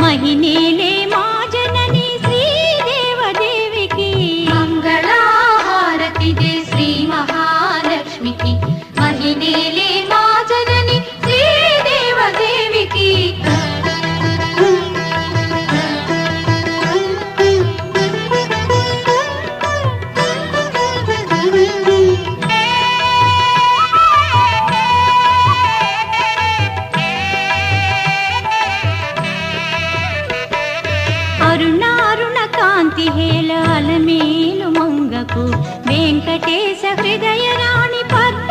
మహినేలే మా జనని శ్రీదేవదేవికి మంగళహారతి దే శ్రీ మహాలక్ష్మికి మహినేలే మా జనని శ్రీదేవదేవికి అరుణారుణ కాంతి హేళ అలమేలు మంగకు వెంకటేశ హృదయ రాణి పద్మ